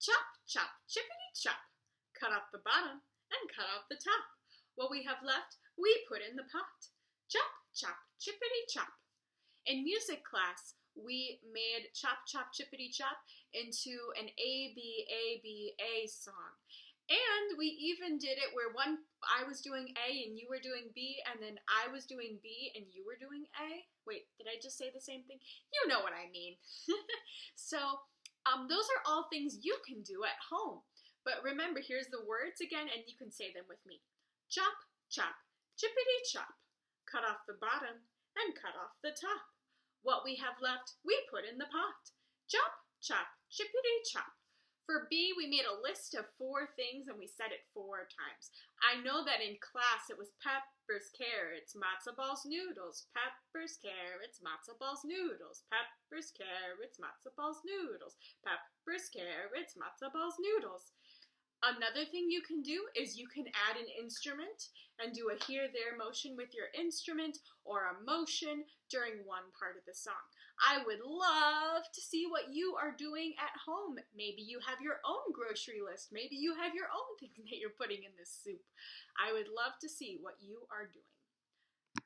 Chop, chop, chippity chop. Cut off the bottom and cut off the top. What we have left, we put in the pot. Chop, chop, chippity chop. In music class, we made Chop, Chop, Chippity Chop into an A-B-A-B-A song. And we even did it where I was doing A and you were doing B, and then I was doing B and you were doing A. Wait, did I just say the same thing? You know what I mean. So, those are all things you can do at home. But remember, here's the words again, and you can say them with me. Chop, chop, chippity chop. Cut off the bottom and cut off the top. What we have left, we put in the pot. Chop, chop, chippity chop. For B, we made a list of 4 things and we said it 4 times. I know that in class it was peppers, carrots, matzo balls, noodles. Peppers, carrots, matzo balls, noodles. Peppers, carrots, matzo balls, noodles. Peppers, carrots, matzo balls, noodles. Another thing you can do is you can add an instrument and do a here-there motion with your instrument or a motion during one part of the song. I would love to see what you are doing at home. Maybe you have your own grocery list. Maybe you have your own things that you're putting in this soup. I would love to see what you are doing.